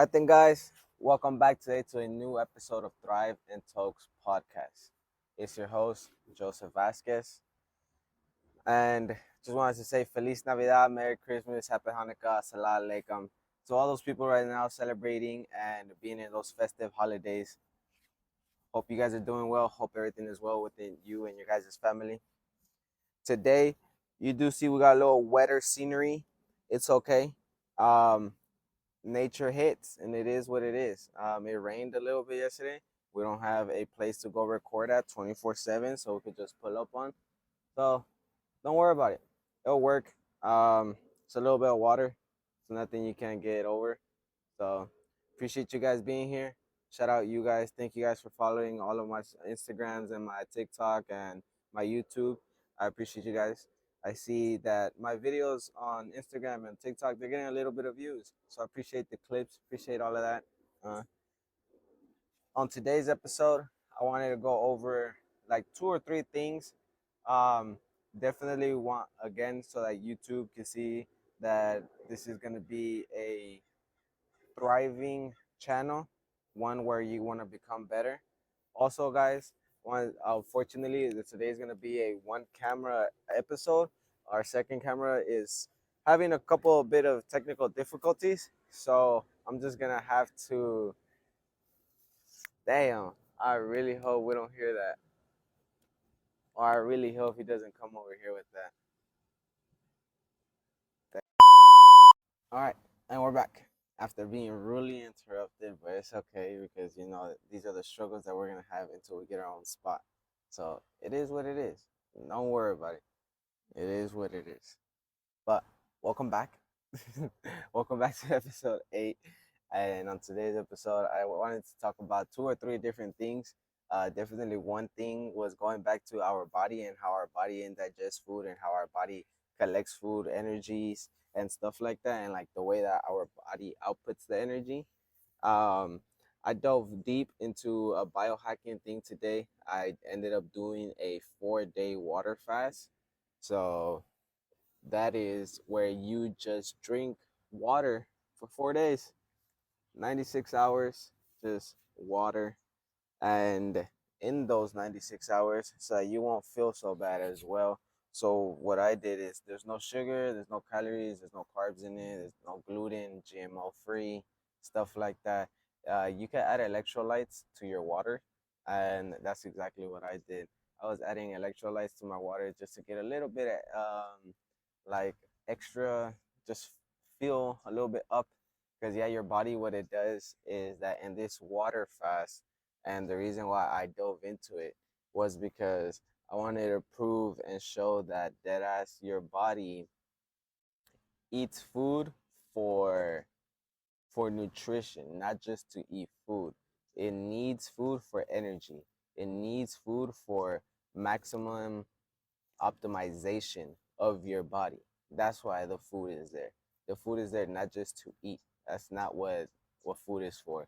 All right, then, guys, welcome back today to a new episode of Thrive and Talks podcast. It's your host, Joseph Vasquez, and just wanted to say Feliz Navidad, Merry Christmas, Happy Hanukkah, Assalamu Alaikum to all those people right now celebrating and being in those festive holidays. Hope you guys are doing well. Hope everything is well within you and your guys' family. Today, you do see we got a little wetter scenery. It's okay. Um, Nature hits, and it is what it is. It rained a little bit yesterday. We don't have a place to go record at 24/7, so we could just pull up on. So don't worry about it. It'll work. It's a little bit of water. It's nothing you can't get over. So appreciate you guys being here. Shout out you guys. Thank you guys for following all of my Instagrams and my TikTok and my YouTube. I appreciate you guys. I see that my videos on Instagram and TikTok, they're getting a little bit of views. So I appreciate the clips, appreciate all of that. Uh, on today's episode, I wanted to go over like 2 or 3 things. Um, Definitely want, again, so that YouTube can see that this is going to be a thriving channel, one where you want to become better. Also, guys, unfortunately, today is going to be a one camera episode. Our second camera is having a couple of bit of technical difficulties, so I'm just going to have to. Damn, I really hope we don't hear that, or I really hope he doesn't come over here with that. All right, and we're back after being really interrupted, but it's okay because these are the struggles that we're gonna have until we get our own spot. So it is what it is. Don't worry about it. It is what it is. But welcome back. Welcome back to episode 8. And on today's episode, I wanted to talk about 2 or 3 different things. Definitely one thing was going back to our body and how our body indigests food and how our body collects food, energies, and stuff like that, and like the way that our body outputs the energy. Um, I dove deep into a biohacking thing today. I ended up doing a 4-day water fast. So that is where you just drink water for 4 days, 96 hours, just water. And in those 96 hours, so you won't feel so bad as well. So what I did is there's no sugar, there's no calories, there's no carbs in it, there's no gluten, GMO free, stuff like that. You can add electrolytes to your water, and that's exactly what I did. I was adding electrolytes to my water just to get a little bit like extra, just feel a little bit up. Because yeah, your body, what it does is that in this water fast, and the reason why I dove into it was because I wanted to prove and show that deadass your body eats food for for nutrition, not just to eat food. It needs food for energy. It needs food for maximum optimization of your body. That's why the food is there. The food is there not just to eat. That's not what food is for.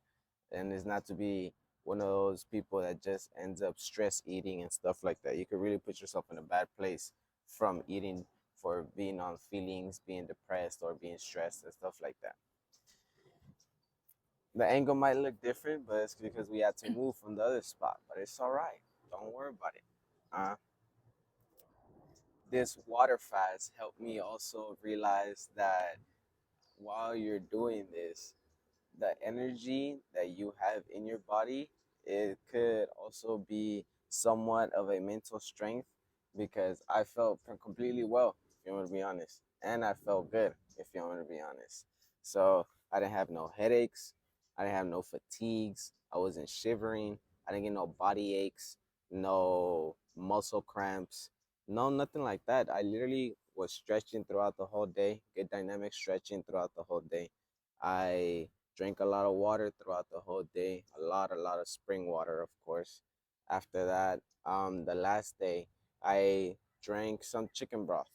And it's not to be one of those people that just ends up stress eating and stuff like that. You could really put yourself in a bad place from eating for being on feelings, being depressed or being stressed and stuff like that. The angle might look different, but it's because we had to move from the other spot. But it's all right. Don't worry about it. Uh, this water fast helped me also realize that while you're doing this, the energy that you have in your body, it could also be somewhat of a mental strength because I felt completely well, if you want to be honest. And I felt good, if you want to be honest. So I didn't have no headaches. I didn't have no fatigues. I wasn't shivering. I didn't get no body aches, no muscle cramps, no, nothing like that. I literally was stretching throughout the whole day, good dynamic stretching throughout the whole day. I drank a lot of water throughout the whole day, a lot of spring water, of course. After that, the last day, I drank some chicken broth.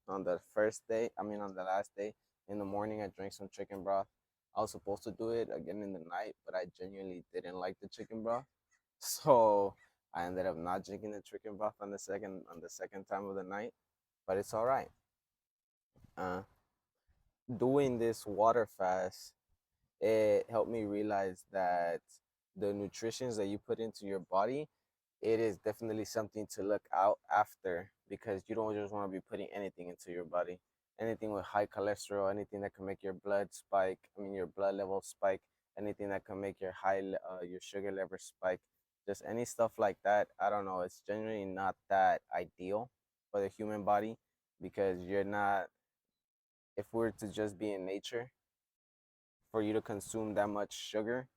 On the first day, on the last day, in the morning, I drank some chicken broth. I was supposed to do it again in the night, but I genuinely didn't like the chicken broth, so I ended up not drinking the chicken broth on the second time of the night. But it's all right. Uh, Doing this water fast it helped me realize that the nutritions that you put into your body, it is definitely something to look out after, because you don't just want to be putting anything into your body. Anything with high cholesterol, anything that can make your blood spike, I mean your blood level spike, anything that can make your your sugar level spike, just any stuff like that. I don't know. It's generally not that ideal for the human body, because you're not. If we're to just be in nature, for you to consume that much sugar,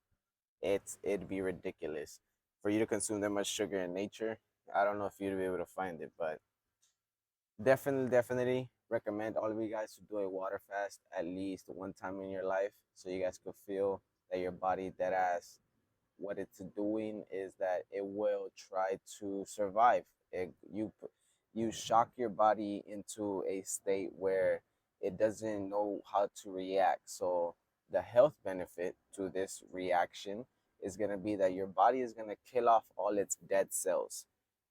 it'd be ridiculous. For you to consume that much sugar in nature, I don't know if you'd be able to find it, but definitely recommend all of you guys to do a water fast at least one time in your life, so you guys could feel that your body dead ass, what it's doing is that it will try to survive. You shock your body into a state where it doesn't know how to react. So the health benefit to this reaction is going to be that your body is going to kill off all its dead cells.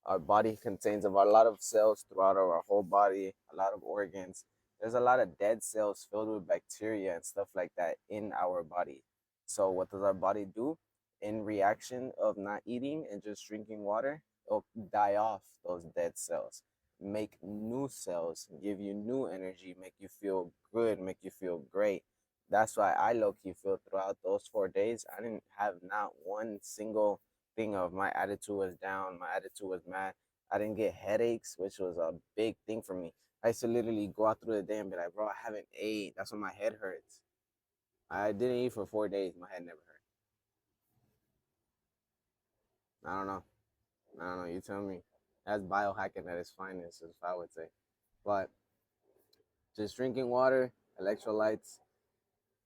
Our body contains a lot of cells throughout our whole body, a lot of organs. There's a lot of dead cells filled with bacteria and stuff like that in our body. So what does our body do? In reaction of not eating and just drinking water, it'll die off those dead cells, make new cells, give you new energy, make you feel good, make you feel great. That's why I low key feel throughout those 4 days, I didn't have not one single thing of my attitude was down, my attitude was mad. I didn't get headaches, which was a big thing for me. I used to literally go out through the day and be like, bro, I haven't ate. That's when my head hurts. I didn't eat for 4 days. My head never hurt. I don't know. I don't know. You tell me. That's biohacking at its finest, is what I would say. But just drinking water, electrolytes.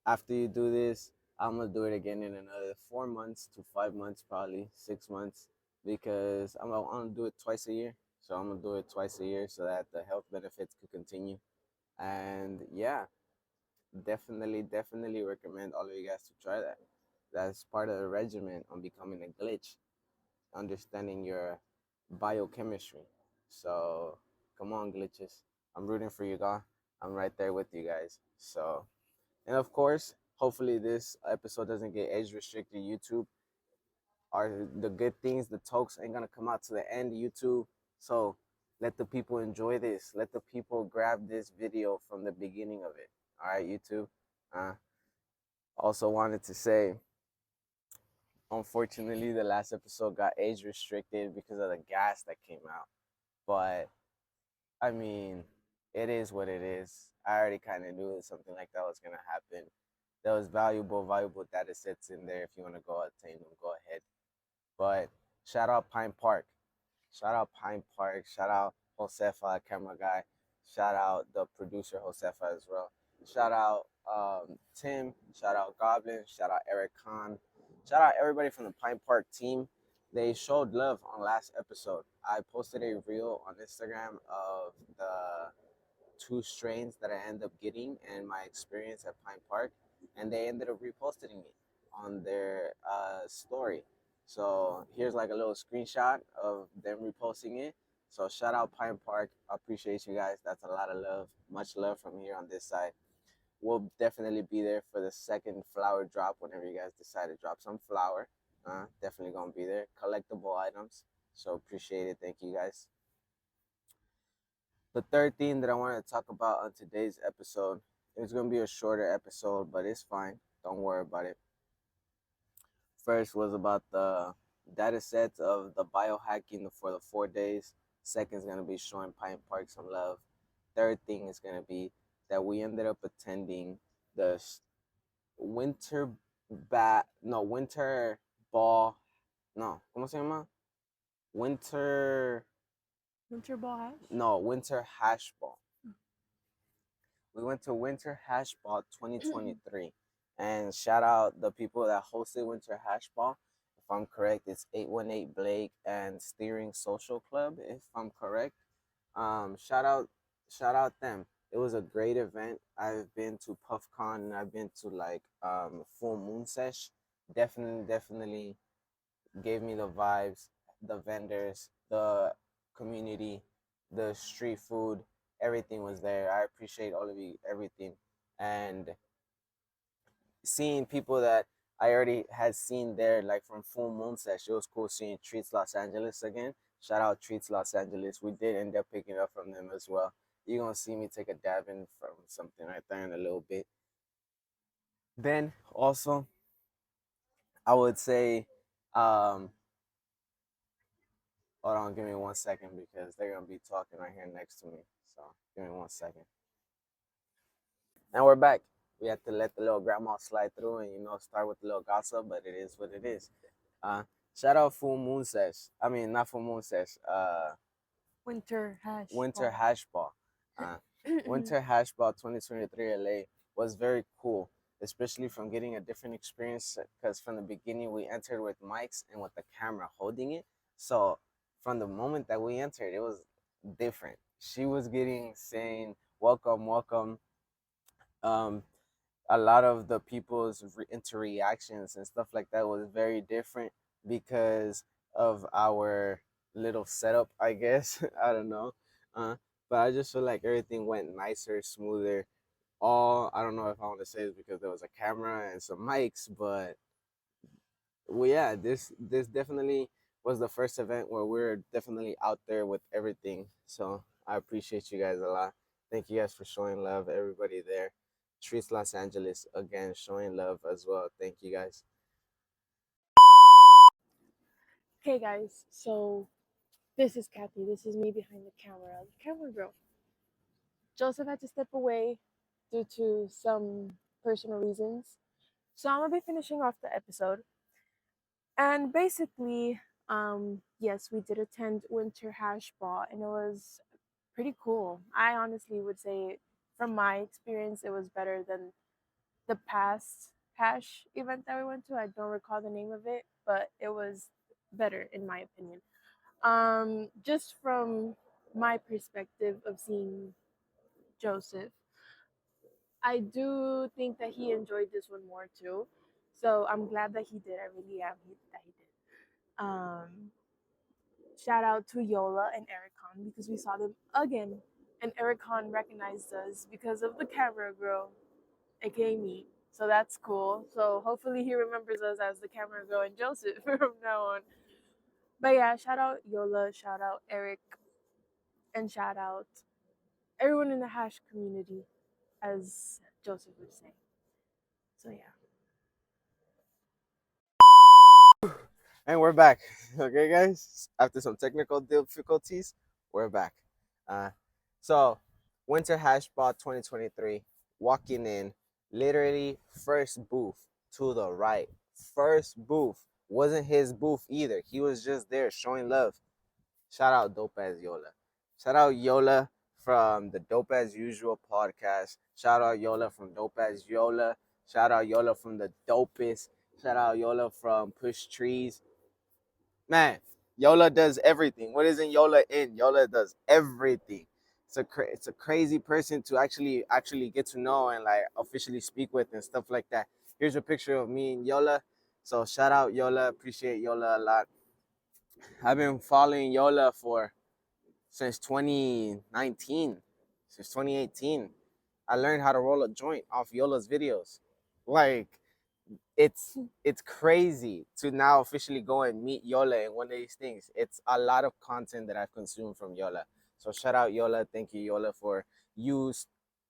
After you do this, I'm gonna do it again in another 4 months to 5 months, probably 6 months, because I'm gonna do it twice a year. So I'm gonna do it twice a year so that the health benefits could continue. And yeah, definitely recommend all of you guys to try that. That's part of the regimen on becoming a glitch, understanding your biochemistry. So come on, glitches. I'm rooting for you, guys. I'm right there with you guys. So, and of course, hopefully this episode doesn't get age restricted. YouTube are the good things. The tokes ain't gonna come out to the end. YouTube. So let the people enjoy this. Let the people grab this video from the beginning of it. All right, YouTube. Also wanted to say, unfortunately, the last episode got age restricted because of the gas that came out. But I mean, it is what it is. I already kind of knew that something like that was gonna happen. There was valuable data sets in there. If you want to go obtain them, go ahead. But shout out Pine Park. Shout out Pine Park. Shout out Josefa, camera guy. Shout out the producer Josefa as well. Shout out Tim. Shout out Goblin. Shout out Erick Khan. Shout out everybody from the Pine Park team. They showed love on last episode. I posted a reel on Instagram of the two strains that I ended up getting and my experience at Pine Park, and they ended up reposting it on their story. So here's like a little screenshot of them reposting it. So shout out Pine Park. I appreciate you guys. That's a lot of love. Much love from here on this side. We'll definitely be there for the second flower drop whenever you guys decide to drop some flower. Definitely gonna be there. Collectible items. So appreciate it. Thank you guys. The third thing that I wanted to talk about on today's episode, it's going to be a shorter episode, but it's fine. Don't worry about it. First was about the data sets of the biohacking for the 4 days. Second is going to be showing Pine Park some love. Third thing is going to be that we ended up attending the winter winter ball. No, ¿cómo se llama? Winter ball hash? No, WinterHashBall. We went to WinterHashBall 2023. And shout out the people that hosted WinterHashBall. If I'm correct, it's 818 Blake and Steering Social Club, if I'm correct. Shout out them. It was a great event. I've been to PuffCon and I've been to like Full Moon Sesh. Definitely gave me the vibes, the vendors, the community, the street food, everything was there. I appreciate all of you, everything. And seeing people that I already had seen there, like from Full Moon Sesh. It was cool seeing Treats Los Angeles again. Shout out Treats Los Angeles. We did end up picking up from them as well. You're gonna see me take a dab in from something right there in a little bit. Then also, I would say, um, hold on, give me 1 second because they're gonna be talking right here next to me. So give me 1 second. And we're back. We had to let the little grandma slide through and start with the little gossip, but it is what it is. Uh, Shout out Full Moon Sesh. I mean, not Full Moon Sesh. Winter hash Winter ball. Hashball. Uh, Winter Hashball 2023 LA was very cool, especially from getting a different experience. Because from the beginning, we entered with mics and with the camera holding it. So from the moment that we entered, it was different. She was getting saying, "Welcome, welcome." Um, a lot of the people's interreactions and stuff like that was very different because of our little setup, I guess. I don't know. Uh, but I just feel like everything went nicer, smoother. All I don't know if I want to say is because there was a camera and some mics, but well, yeah, this definitely was the first event where we're definitely out there with everything. So I appreciate you guys a lot. Thank you guys for showing love, everybody there. Treats Los Angeles again showing love as well. Thank you guys. Okay, guys. So this is Kathy. This is me behind the camera girl. Joseph had to step away due to some personal reasons. So I'm gonna be finishing off the episode. And basically, yes, we did attend Winter Hash Ball, and it was pretty cool. I honestly would say, from my experience, it was better than the past hash event that we went to. I don't recall the name of it, but it was better in my opinion. Just from my perspective of seeing Joseph, I do think that he enjoyed this one more too. So I'm glad that he did. I really am that he did. Shout out to Yola and Erick Khan because we saw them again, and Erick Khan recognized us because of the camera girl, aka me. So that's cool. So hopefully he remembers us as the camera girl and Joseph from now on. But yeah, shout out Yola, shout out Eric, and shout out everyone in the hash community, as Joseph would say. So yeah. And we're back. Okay, guys. After some technical difficulties, we're back. Uh, so Winter Hashball 2023. Walking in, literally first booth to the right. First booth wasn't his booth either. He was just there showing love. Shout out DopeAsYola. Shout out Yola from the Dope As Usual podcast. Shout out Yola from DopeAsYola. Shout out Yola from the Dopest. Shout out Yola from Push Trees. Man, Yola does everything. What isn't Yola in? Yola does everything. It's a crazy person to actually get to know and like officially speak with and stuff like that. Here's a picture of me and Yola. So shout out Yola. Appreciate Yola a lot. I've been following Yola for since 2019, since 2018. I learned how to roll a joint off Yola's videos. Like it's crazy to now officially go and meet Yola in one of these things. It's a lot of content that I've consumed from Yola. So shout out Yola. Thank you, Yola, for you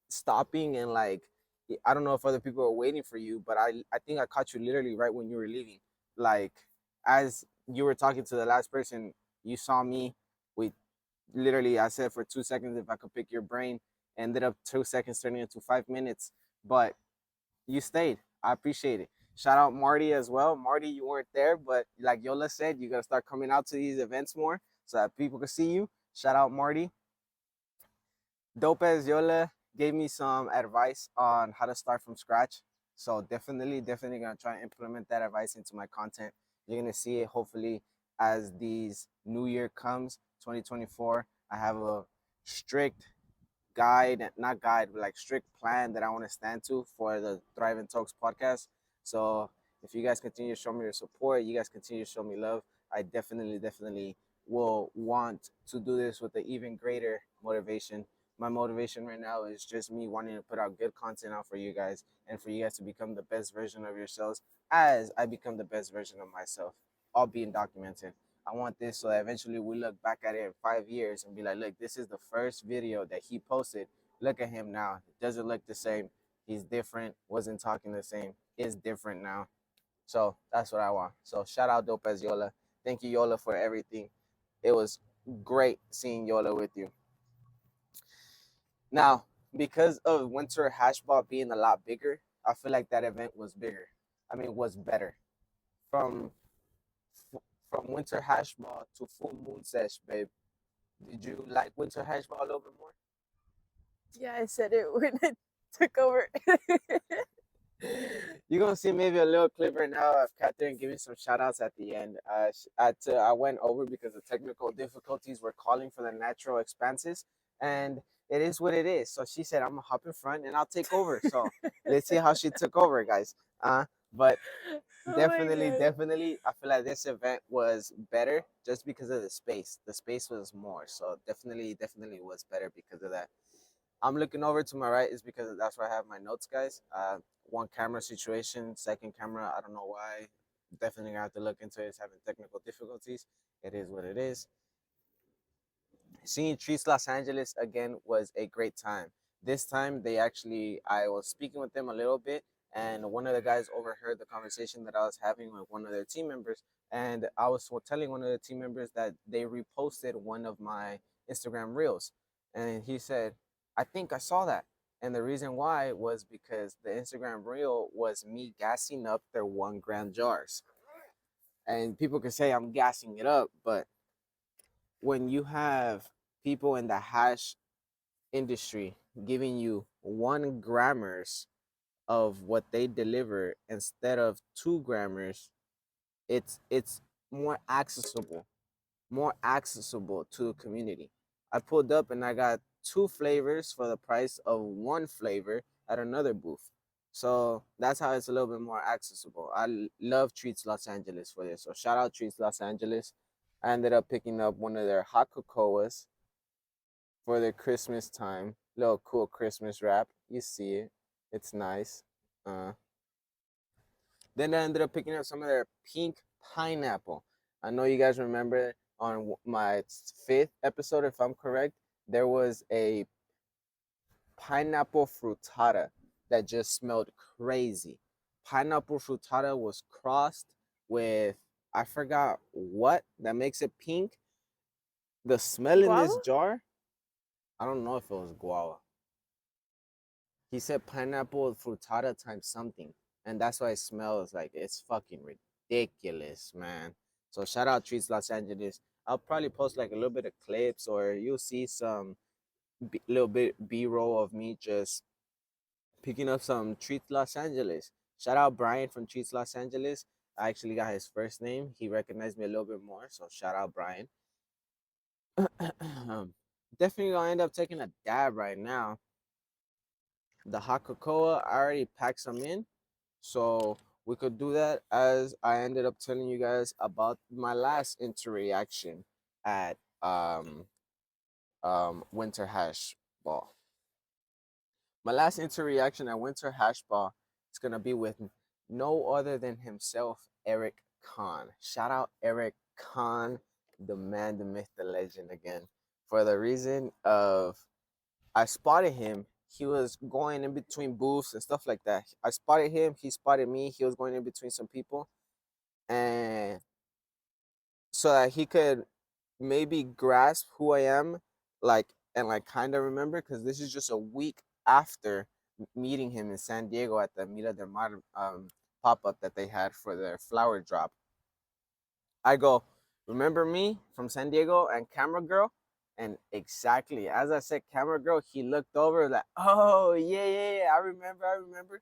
stopping and like I don't know if other people are waiting for you, but I think I caught you literally right when you were leaving. Like as you were talking to the last person, you saw me. We literally I said for 2 seconds if I could pick your brain. Ended up 2 seconds turning into 5 minutes. But you stayed. I appreciate it. Shout out Marty as well. Marty, you weren't there, but like Yola said, you gotta start coming out to these events more so that people can see you. Shout out Marty. Dope as Yola gave me some advice on how to start from scratch. So definitely gonna try and implement that advice into my content. You're gonna see it hopefully as these new year comes, 2024. I have a strict guide, not guide, but like strict plan that I want to stand to for the Thrive and Talks podcast. So if you guys continue to show me your support, you guys continue to show me love, I definitely will want to do this with an even greater motivation My motivation right now is just me wanting to put out good content out for you guys and for you guys to become the best version of yourselves as I become the best version of myself, all being documented. I want this so that eventually we look back at it in 5 years and be like, look, this is the first video that he posted. Look at him now. It doesn't look the same. He's different. Wasn't talking the same. Is different now. So that's what I want. So shout out DopeAsYola. Thank you, Yola, for everything. It was great seeing Yola with you. Now, because of Winter Hashball being a lot bigger, I feel like that event was bigger. I mean, was better. From from Winter Hashball to Full Moon Sesh, babe. Did you like Winter Hashball a little bit more? Yeah, I said it when it took over. You're gonna see maybe a little clip right now of Catherine giving some shout outs at the end. I went over because the technical difficulties were calling for the natural expanses, and it is what it is. So she said, I'm gonna hop in front and I'll take over. So let's see how she took over, guys. But definitely, I feel like this event was better just because of the space. The space was more. So definitely was better because of that. I'm looking over to my right is because that's where I have my notes, guys. One camera situation, second camera, I don't know why. Definitely gonna have to look into it. It's having technical difficulties. It is what it is. Seeing Treats Los Angeles again was a great time. This time I was speaking with them a little bit, and one of the guys overheard the conversation that I was having with one of their team members, and I was telling one of the team members that they reposted one of my Instagram reels, and he said, I think I saw that. And the reason why was because the Instagram reel was me gassing up their 1 gram jars. And people can say I'm gassing it up, but when you have people in the hash industry giving you 1 grammers of what they deliver instead of 2 grammers, it's more accessible to the community. I pulled up and I got 2 flavors for the price of 1 flavor at another booth. So that's how it's a little bit more accessible. I love Treats Los Angeles for this. So shout out Treats Los Angeles. I ended up picking up one of their hot cocoas for their Christmas time. Little cool Christmas wrap. You see it. It's nice. Then I ended up picking up some of their pink pineapple. I know you guys remember on my 5th episode, if I'm correct, there was a pineapple frittata that just smelled crazy. Pineapple frittata was crossed with, I forgot what that makes it pink. The smell in this Guava? jar, I don't know if it was guava. He said pineapple frittata times something, and that's why it smells like it's fucking ridiculous, man. So shout out Treats Los Angeles. I'll probably post like a little bit of clips, or you'll see some little bit B-roll of me just picking up some Treats Los Angeles. Shout out Brian from Treats Los Angeles. I actually got his first name. He recognized me a little bit more, so shout out Brian. Definitely gonna end up taking a dab right now. The hot cocoa, I already packed some in, so we could do that as I ended up telling you guys about my last interaction at Winter Hash Ball. My last interaction at Winter Hash Ball is gonna be with no other than himself, Erick Khan. Shout out Erick Khan, the man, the myth, the legend again. For the reason of I spotted him. He was going in between booths and stuff like that. I spotted him. He spotted me. He was going in between some people, and so that he could maybe grasp who I am, like and like kind of remember, because this is just a week after meeting him in San Diego at the Mira del Mar pop up that they had for their flower drop. I go, remember me from San Diego and Camera Girl? And exactly as I said, Camera Girl, he looked over like, oh, yeah, I remember.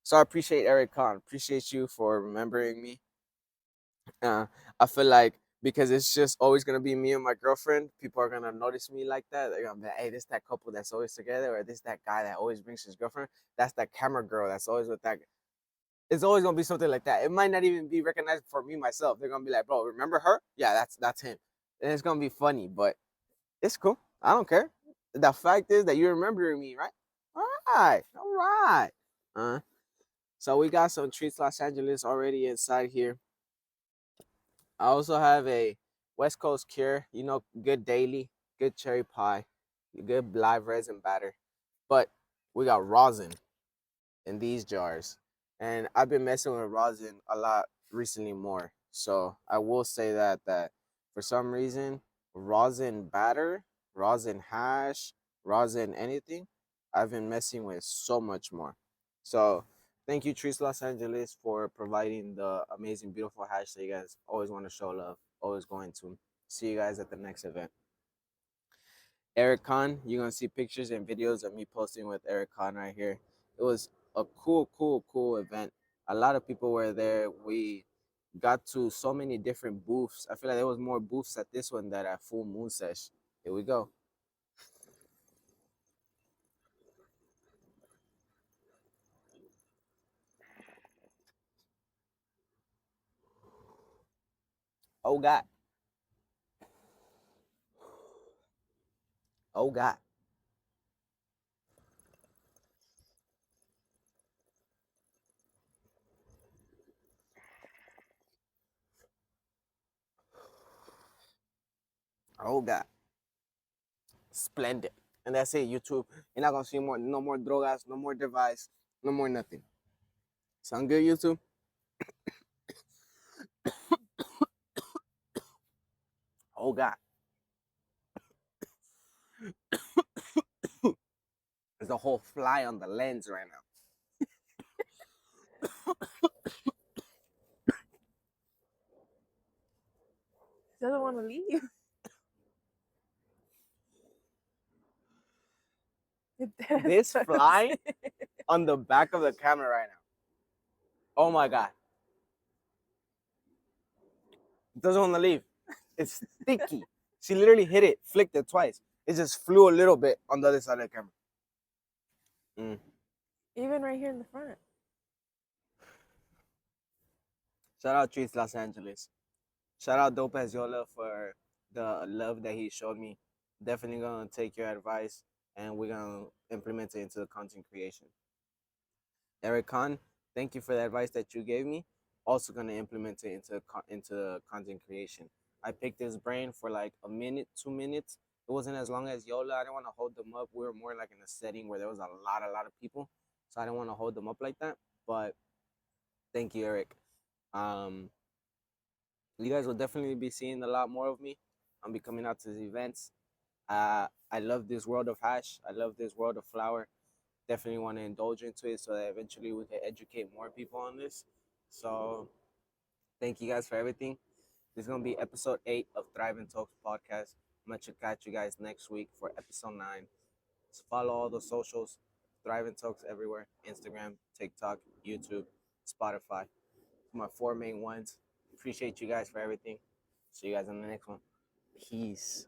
So I appreciate Erick Khan. Appreciate you for remembering me. I feel like because it's just always going to be me and my girlfriend, people are going to notice me like that. They're going to be like, hey, this that couple that's always together, or this that guy that always brings his girlfriend. That's that Camera Girl that's always with that. It's always gonna be something like that. It might not even be recognized for me myself. They're gonna be like, bro, remember her? Yeah, that's him. And it's gonna be funny, but it's cool. I don't care. the fact is that you remember me, right? All right. Uh, so we got some treats Los Angeles already inside here. I also have a West Coast Cure, good daily, good cherry pie, good live resin batter. But we got rosin in these jars. And I've been messing with rosin a lot recently more. So I will say that for some reason, rosin batter, rosin hash, rosin anything, I've been messing with so much more. So thank you, Trees Los Angeles, for providing the amazing, beautiful hash that you guys always want to show love, always going to. See you guys at the next event. Erick Khan, you're gonna see pictures and videos of me posting with Erick Khan right here. It was a cool event. A lot of people were there. We got to so many different booths. I feel like there was more booths at this one than at Full Moon Sesh. Here we go. Oh God. Oh God. Oh God. Splendid. And that's it, YouTube. You're not gonna see no more drogas, no more device, no more nothing. Sound good, YouTube? Oh God. There's a whole fly on the lens right now. Doesn't want to leave. This fly on the back of the camera right now. Oh my God. It doesn't want to leave. It's sticky. She literally hit it, flicked it twice. It just flew a little bit on the other side of the camera. Even right here in the front. Shout out Trees Los Angeles. Shout out DopeAsYola for the love that he showed me. Definitely gonna take your advice and we're gonna implement it into the content creation. Erick Khan, thank you for the advice that you gave me. Also gonna implement it into content creation. I picked his brain for like a minute, 2 minutes. It wasn't as long as Yola. I didn't want to hold them up. We were more like in a setting where there was a lot of people, so I didn't want to hold them up like that. But thank you, Erick. Um, you guys will definitely be seeing a lot more of me. I'll be coming out to the events. I love this world of hash. I love this world of flower. Definitely want to indulge into it so that eventually we can educate more people on this. So thank you guys for everything. This is gonna be episode 8 of Thrive and Talks podcast. I'm gonna catch you guys next week for episode 9. Just follow all the socials, Thrive and Talks everywhere: Instagram, TikTok, YouTube, Spotify. My 4 main ones. Appreciate you guys for everything. See you guys in the next one. Peace.